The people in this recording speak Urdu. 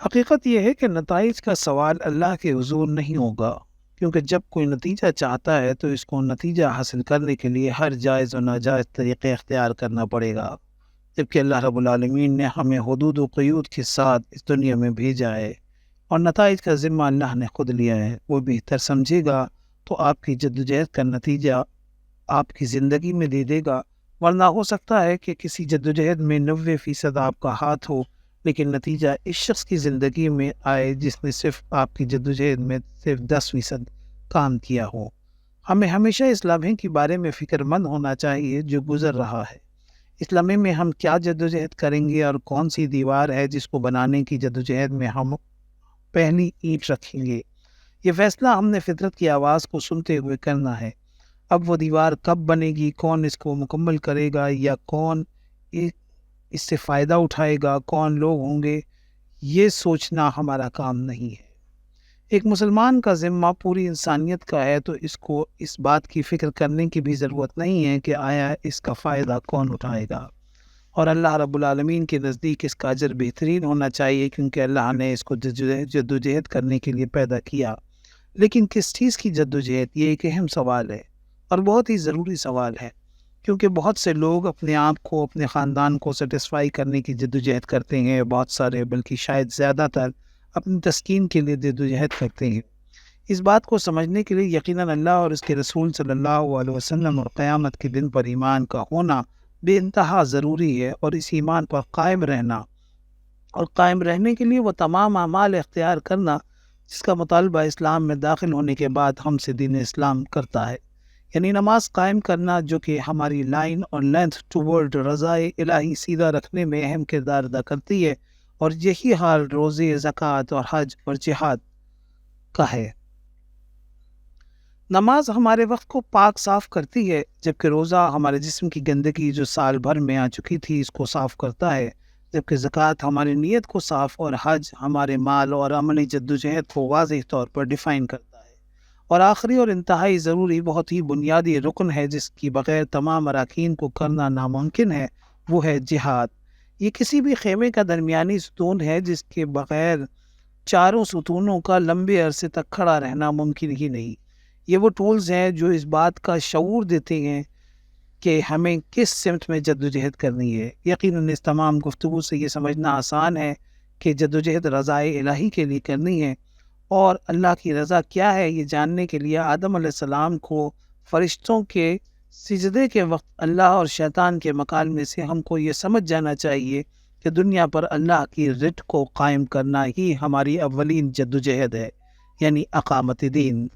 حقیقت یہ ہے کہ نتائج کا سوال اللہ کے حضور نہیں ہوگا، کیونکہ جب کوئی نتیجہ چاہتا ہے تو اس کو نتیجہ حاصل کرنے کے لیے ہر جائز و ناجائز طریقے اختیار کرنا پڑے گا، جبکہ اللہ رب العالمین نے ہمیں حدود و قیود کے ساتھ اس دنیا میں بھیجا ہے اور نتائج کا ذمہ اللہ نے خود لیا ہے۔ وہ بہتر سمجھے گا تو آپ کی جدوجہد کا نتیجہ آپ کی زندگی میں دے دے گا، ورنہ ہو سکتا ہے کہ کسی جدوجہد میں 90% آپ کا ہاتھ ہو، لیکن نتیجہ اس شخص کی زندگی میں آئے جس نے صرف آپ کی جدوجہد میں صرف 10% کام کیا ہو۔ ہمیں ہمیشہ اس لمحے کے بارے میں فکر مند ہونا چاہیے جو گزر رہا ہے۔ اس لمحے میں ہم کیا جدوجہد کریں گے اور کون سی دیوار ہے جس کو بنانے کی جدوجہد میں ہم پہلی اینٹ رکھیں گے۔ یہ فیصلہ ہم نے فطرت کی آواز کو سنتے ہوئے کرنا ہے۔ اب وہ دیوار کب بنے گی، کون اس کو مکمل کرے گا یا کون اس سے فائدہ اٹھائے گا، کون لوگ ہوں گے، یہ سوچنا ہمارا کام نہیں ہے۔ ایک مسلمان کا ذمہ پوری انسانیت کا ہے، تو اس کو اس بات کی فکر کرنے کی بھی ضرورت نہیں ہے کہ آیا اس کا فائدہ کون اٹھائے گا، اور اللہ رب العالمین کے نزدیک اس کا اجر بہترین ہونا چاہیے، کیونکہ اللہ نے اس کو جدوجہد کرنے کے لیے پیدا کیا۔ لیکن کس چیز کی جدوجہد، یہ ایک اہم سوال ہے اور بہت ہی ضروری سوال ہے، کیونکہ بہت سے لوگ اپنے آپ کو، اپنے خاندان کو سیٹسفائی کرنے کی جدوجہد کرتے ہیں، بہت سارے بلکہ شاید زیادہ تر اپنی تسکین کے لیے جدوجہد کرتے ہیں۔ اس بات کو سمجھنے کے لیے یقیناً اللہ اور اس کے رسول صلی اللہ علیہ وسلم اور قیامت کے دن پر ایمان کا ہونا بے انتہا ضروری ہے، اور اس ایمان پر قائم رہنا اور قائم رہنے کے لیے وہ تمام اعمال اختیار کرنا جس کا مطالبہ اسلام میں داخل ہونے کے بعد ہم سے دین اسلام کرتا ہے، یعنی نماز قائم کرنا، جو کہ ہماری لائن اور لینتھ ٹورڈ رضائے الہی سیدھا رکھنے میں اہم کردار ادا کرتی ہے، اور یہی حال روزے، زکوٰۃ اور حج اور جہاد کا ہے۔ نماز ہمارے وقت کو پاک صاف کرتی ہے، جبکہ روزہ ہمارے جسم کی گندگی جو سال بھر میں آ چکی تھی اس کو صاف کرتا ہے، جبکہ زکوٰۃ ہماری نیت کو صاف اور حج ہمارے مال اور عملی جدوجہد کو واضح طور پر ڈیفائن کرتا ہے۔ اور آخری اور انتہائی ضروری، بہت ہی بنیادی رکن ہے جس کی بغیر تمام اراکین کو کرنا ناممکن ہے، وہ ہے جہاد۔ یہ کسی بھی خیمے کا درمیانی ستون ہے جس کے بغیر چاروں ستونوں کا لمبے عرصے تک کھڑا رہنا ممکن ہی نہیں۔ یہ وہ ٹولز ہیں جو اس بات کا شعور دیتے ہیں کہ ہمیں کس سمت میں جدوجہد کرنی ہے۔ یقیناً اس تمام گفتگو سے یہ سمجھنا آسان ہے کہ جدوجہد رضائے الہی کے لیے کرنی ہے، اور اللہ کی رضا کیا ہے یہ جاننے کے لیے آدم علیہ السلام کو فرشتوں کے سجدے کے وقت اللہ اور شیطان کے مکالمے سے ہم کو یہ سمجھ جانا چاہیے کہ دنیا پر اللہ کی رٹ کو قائم کرنا ہی ہماری اولین جدوجہد ہے، یعنی اقامت دین۔